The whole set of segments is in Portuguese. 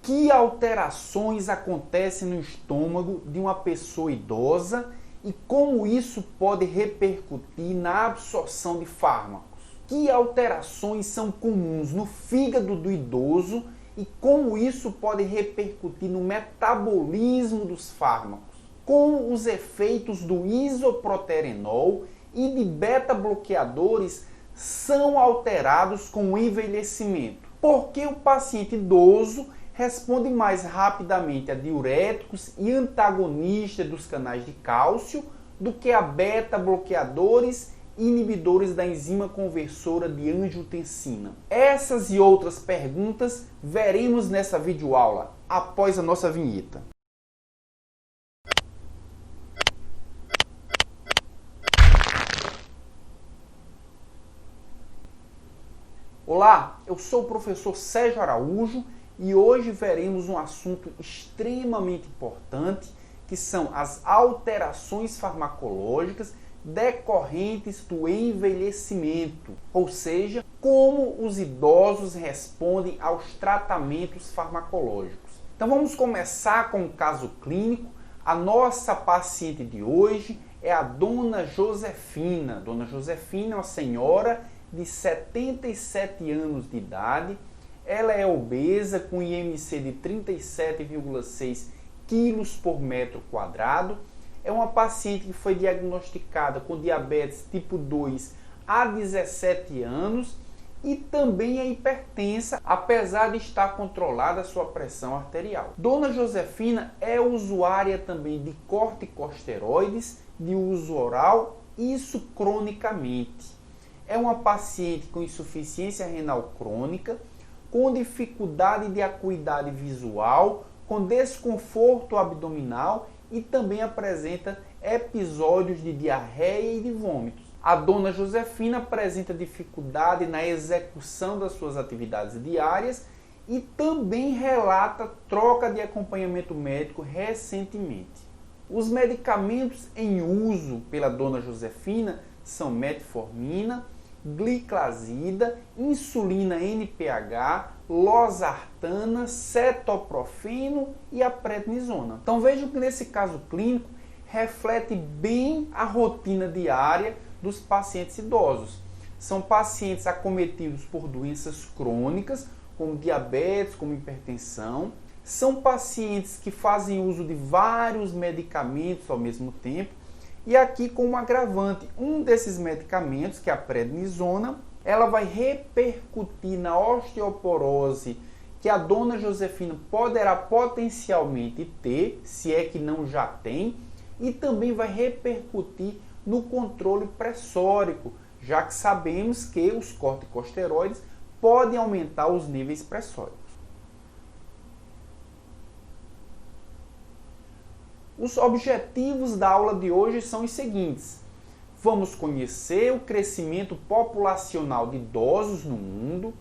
Que alterações acontecem no estômago de uma pessoa idosa e como isso pode repercutir na absorção de fármacos? Que alterações são comuns no fígado do idoso e como isso pode repercutir no metabolismo dos fármacos? Como os efeitos do isoproterenol e de beta-bloqueadores são alterados com o envelhecimento? Por que o paciente idoso responde mais rapidamente a diuréticos e antagonistas dos canais de cálcio do que a beta-bloqueadores e inibidores da enzima conversora de angiotensina? Essas e outras perguntas veremos nessa videoaula após a nossa vinheta. Olá, eu sou o professor Sérgio Araújo e hoje veremos um assunto extremamente importante, que são as alterações farmacológicas decorrentes do envelhecimento, ou seja, como os idosos respondem aos tratamentos farmacológicos. Então vamos começar com um caso clínico. A nossa paciente de hoje é a Dona Josefina. Dona Josefina é uma senhora de 77 anos de idade. Ela é obesa com IMC de 37,6 quilos por metro quadrado. É uma paciente que foi diagnosticada com diabetes tipo 2 há 17 anos e também é hipertensa, apesar de estar controlada a sua pressão arterial. Dona Josefina é usuária também de corticosteroides de uso oral, isso cronicamente. É uma paciente com insuficiência renal crônica, com dificuldade de acuidade visual, com desconforto abdominal e também apresenta episódios de diarreia e de vômitos. A Dona Josefina apresenta dificuldade na execução das suas atividades diárias e também relata troca de acompanhamento médico recentemente. Os medicamentos em uso pela Dona Josefina são metformina, gliclazida, insulina NPH, losartana, cetoprofeno e a prednisona. Então vejam que nesse caso clínico reflete bem a rotina diária dos pacientes idosos. São pacientes acometidos por doenças crônicas, como diabetes, como hipertensão. São pacientes que fazem uso de vários medicamentos ao mesmo tempo. E aqui com um agravante, um desses medicamentos, que é a prednisona, ela vai repercutir na osteoporose que a Dona Josefina poderá potencialmente ter, se é que não já tem, e também vai repercutir no controle pressórico, já que sabemos que os corticosteroides podem aumentar os níveis pressóricos. Os objetivos da aula de hoje são os seguintes. Vamos conhecer o crescimento populacional de idosos no mundo.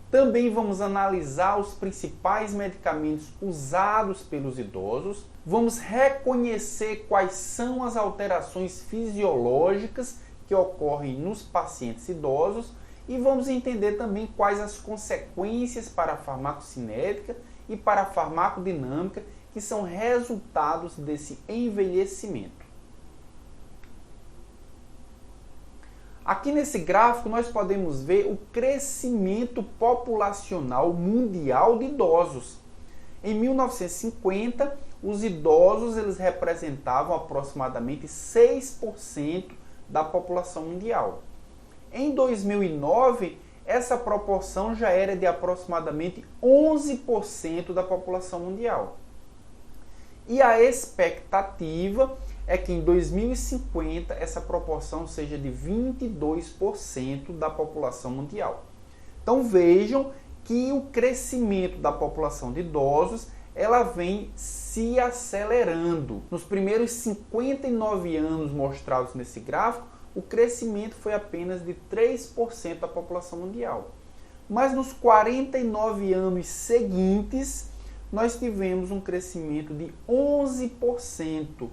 Também vamos analisar os principais medicamentos usados pelos idosos. Vamos reconhecer quais são as alterações fisiológicas que ocorrem nos pacientes idosos. E vamos entender também quais as consequências para a farmacocinética e para a farmacodinâmica que são resultados desse envelhecimento. Aqui nesse gráfico nós podemos ver o crescimento populacional mundial de idosos. Em 1950, os idosos eles representavam aproximadamente 6% da população mundial. Em 2009, essa proporção já era de aproximadamente 11% da população mundial. E a expectativa é que em 2050 essa proporção seja de 22% da população mundial. Então vejam que o crescimento da população de idosos ela vem se acelerando. Nos primeiros 59 anos mostrados nesse gráfico, o crescimento foi apenas de 3% da população mundial. Mas nos 49 anos seguintes, nós tivemos um crescimento de 11%.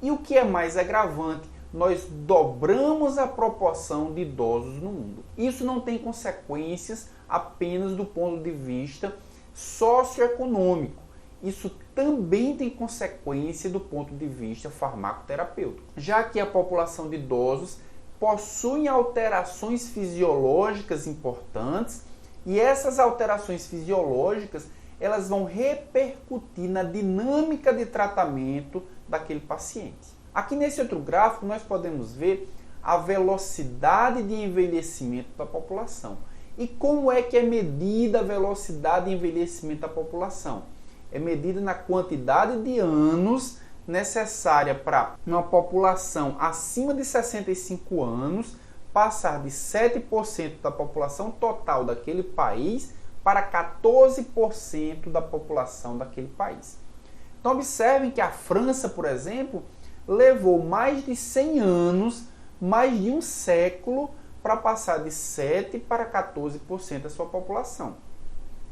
E o que é mais agravante, nós dobramos a proporção de idosos no mundo. Isso não tem consequências apenas do ponto de vista socioeconômico. Isso também tem consequência do ponto de vista farmacoterapêutico, já que a população de idosos possui alterações fisiológicas importantes e essas alterações fisiológicas elas vão repercutir na dinâmica de tratamento daquele paciente. Aqui nesse outro gráfico nós podemos ver a velocidade de envelhecimento da população. E como é que é medida a velocidade de envelhecimento da população? É medida na quantidade de anos necessária para uma população acima de 65 anos passar de 7% da população total daquele país para 14% da população daquele país. Então observem que a França, por exemplo, levou mais de 100 anos, mais de um século, para passar de 7% para 14% da sua população.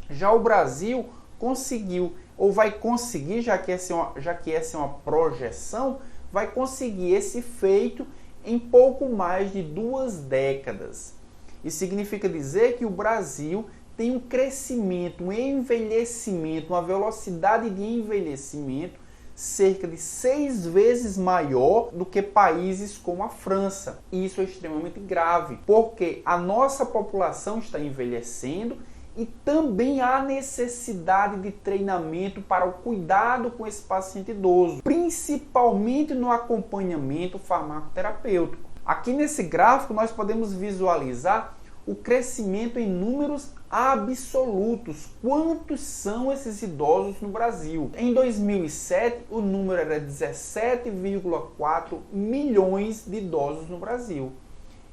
Já o Brasil conseguiu, ou vai conseguir, já que essa é uma projeção, vai conseguir esse feito em pouco mais de 2 décadas. Isso significa dizer que o Brasil tem um crescimento, um envelhecimento, uma velocidade de envelhecimento cerca de 6 vezes maior do que países como a França. E isso é extremamente grave, porque a nossa população está envelhecendo e também há necessidade de treinamento para o cuidado com esse paciente idoso, principalmente no acompanhamento farmacoterapêutico. Aqui nesse gráfico nós podemos visualizar o crescimento em números absolutos. Quantos são esses idosos no Brasil? Em 2007, o número era 17,4 milhões de idosos no Brasil.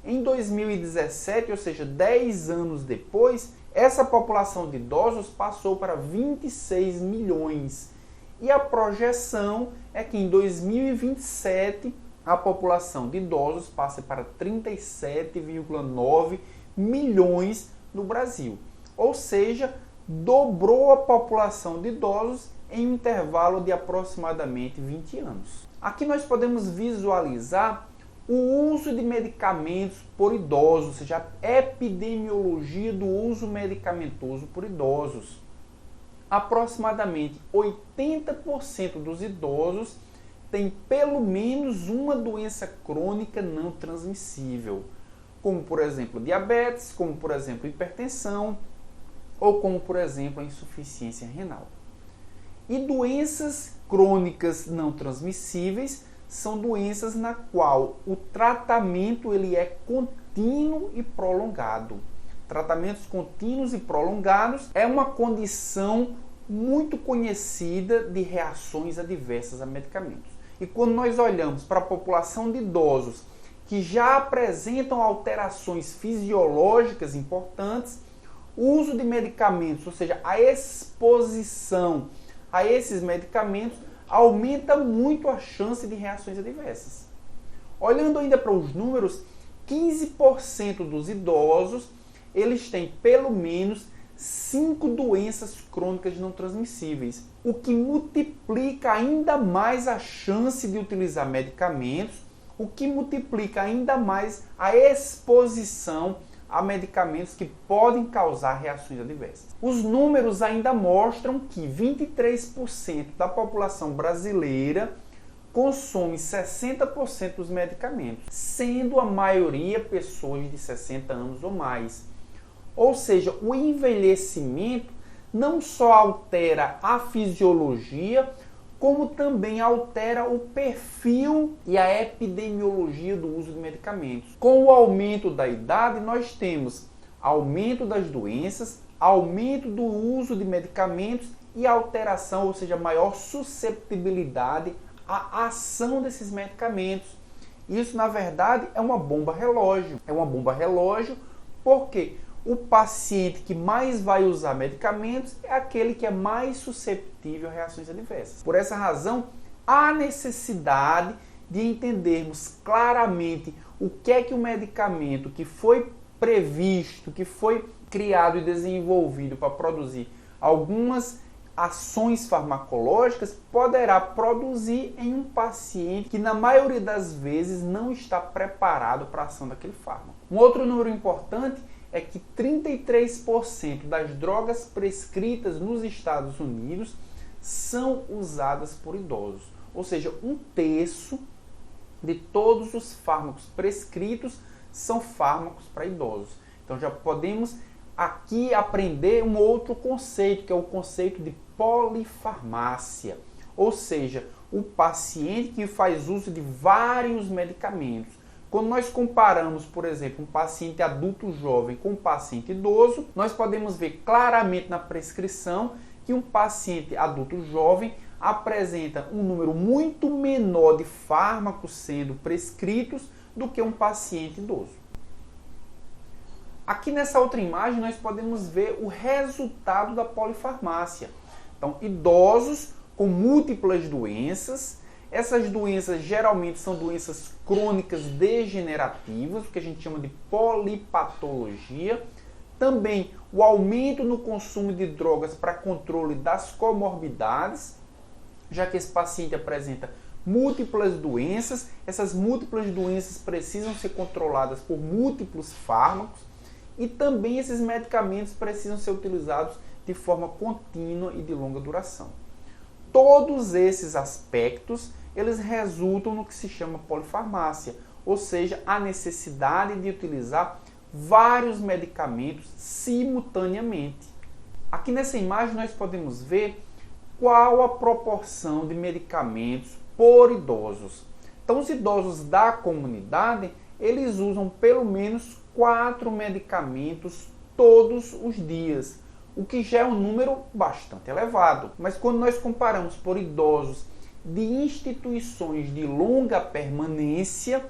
Em 2017, ou seja, 10 anos depois, essa população de idosos passou para 26 milhões. E a projeção é que em 2027 a população de idosos passe para 37,9 milhões no Brasil. Ou seja, dobrou a população de idosos em um intervalo de aproximadamente 20 anos. Aqui nós podemos visualizar o uso de medicamentos por idosos, ou seja, a epidemiologia do uso medicamentoso por idosos. Aproximadamente 80% dos idosos têm pelo menos uma doença crônica não transmissível, como por exemplo diabetes, como por exemplo hipertensão, ou como por exemplo a insuficiência renal. E doenças crônicas não transmissíveis são doenças na qual o tratamento ele é contínuo e prolongado. Tratamentos contínuos e prolongados é uma condição muito conhecida de reações adversas a medicamentos. E quando nós olhamos para a população de idosos que já apresentam alterações fisiológicas importantes, o uso de medicamentos, ou seja, a exposição a esses medicamentos, aumenta muito a chance de reações adversas. Olhando ainda para os números, 15% dos idosos eles têm pelo menos 5 doenças crônicas não transmissíveis, o que multiplica ainda mais a chance de utilizar medicamentos, o que multiplica ainda mais a exposição a medicamentos que podem causar reações adversas. Os números ainda mostram que 23% da população brasileira consome 60% dos medicamentos, sendo a maioria pessoas de 60 anos ou mais. Ou seja, o envelhecimento não só altera a fisiologia, como também altera o perfil e a epidemiologia do uso de medicamentos. Com o aumento da idade, nós temos aumento das doenças, aumento do uso de medicamentos e alteração, ou seja, maior susceptibilidade à ação desses medicamentos. Isso, na verdade, é uma bomba relógio. É uma bomba relógio porque o paciente que mais vai usar medicamentos é aquele que é mais susceptível a reações adversas. Por essa razão, há necessidade de entendermos claramente o que é que o medicamento que foi previsto, que foi criado e desenvolvido para produzir algumas ações farmacológicas, poderá produzir em um paciente que, na maioria das vezes, não está preparado para a ação daquele fármaco. Um outro número importante é que 33% das drogas prescritas nos Estados Unidos são usadas por idosos. Ou seja, um terço de todos os fármacos prescritos são fármacos para idosos. Então já podemos aqui aprender um outro conceito, que é o conceito de polifarmácia. Ou seja, o paciente que faz uso de vários medicamentos. Quando nós comparamos, por exemplo, um paciente adulto jovem com um paciente idoso, nós podemos ver claramente na prescrição que um paciente adulto jovem apresenta um número muito menor de fármacos sendo prescritos do que um paciente idoso. Aqui nessa outra imagem nós podemos ver o resultado da polifarmácia. Então, idosos com múltiplas doenças. Essas doenças geralmente são doenças crônicas degenerativas, o que a gente chama de polipatologia. Também o aumento no consumo de drogas para controle das comorbidades, já que esse paciente apresenta múltiplas doenças. Essas múltiplas doenças precisam ser controladas por múltiplos fármacos e também esses medicamentos precisam ser utilizados de forma contínua e de longa duração. Todos esses aspectos, eles resultam no que se chama polifarmácia, ou seja, a necessidade de utilizar vários medicamentos simultaneamente. Aqui nessa imagem nós podemos ver qual a proporção de medicamentos por idosos. Então, os idosos da comunidade, eles usam pelo menos 4 medicamentos todos os dias, o que já é um número bastante elevado. Mas quando nós comparamos por idosos de instituições de longa permanência,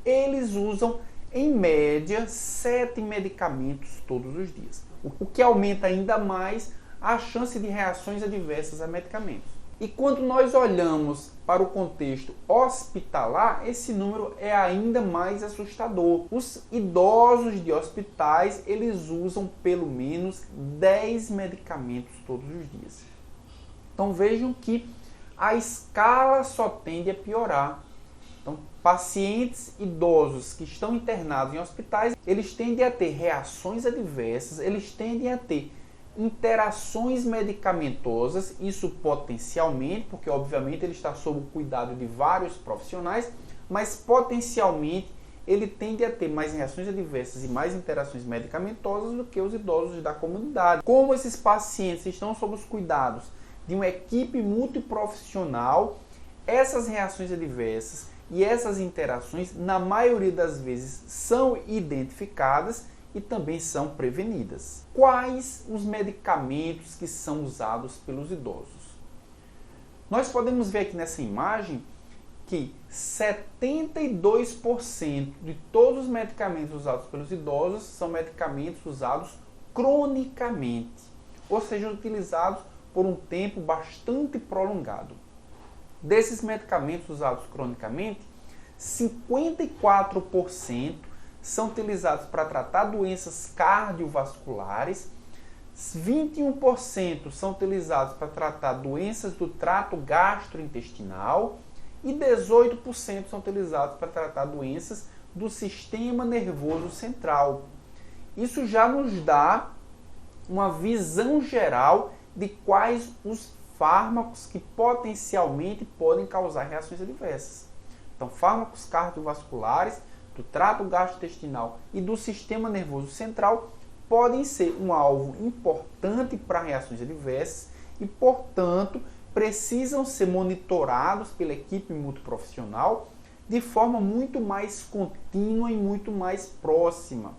eles usam em média 7 medicamentos todos os dias, o que aumenta ainda mais a chance de reações adversas a medicamentos. E quando nós olhamos para o contexto hospitalar, esse número é ainda mais assustador. Os idosos de hospitais, eles usam pelo menos 10 medicamentos todos os dias. Então vejam que a escala só tende a piorar. Então, pacientes idosos que estão internados em hospitais, eles tendem a ter reações adversas, eles tendem a ter interações medicamentosas, isso potencialmente, porque obviamente ele está sob o cuidado de vários profissionais, mas potencialmente ele tende a ter mais reações adversas e mais interações medicamentosas do que os idosos da comunidade. Como esses pacientes estão sob os cuidados de uma equipe multiprofissional, essas reações adversas e essas interações, na maioria das vezes, são identificadas e também são prevenidas. Quais os medicamentos que são usados pelos idosos? Nós podemos ver aqui nessa imagem que 72% de todos os medicamentos usados pelos idosos são medicamentos usados cronicamente, ou seja, utilizados por um tempo bastante prolongado. Desses medicamentos usados cronicamente, 54% são utilizados para tratar doenças cardiovasculares, 21% são utilizados para tratar doenças do trato gastrointestinal e 18% são utilizados para tratar doenças do sistema nervoso central. Isso já nos dá uma visão geral de quais os fármacos que potencialmente podem causar reações adversas. Então, fármacos cardiovasculares, do trato gastrointestinal e do sistema nervoso central podem ser um alvo importante para reações adversas e, portanto, precisam ser monitorados pela equipe multiprofissional de forma muito mais contínua e muito mais próxima.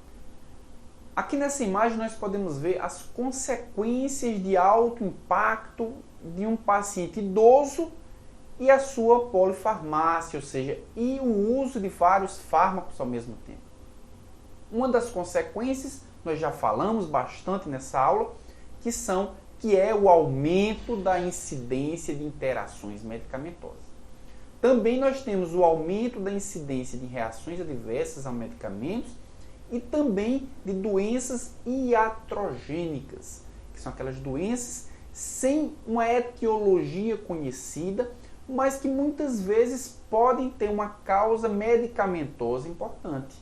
Aqui nessa imagem nós podemos ver as consequências de alto impacto de um paciente idoso e a sua polifarmácia, ou seja, e o uso de vários fármacos ao mesmo tempo. Uma das consequências, nós já falamos bastante nessa aula, que é o aumento da incidência de interações medicamentosas. Também nós temos o aumento da incidência de reações adversas a medicamentos e também de doenças iatrogênicas, que são aquelas doenças sem uma etiologia conhecida, mas que muitas vezes podem ter uma causa medicamentosa importante.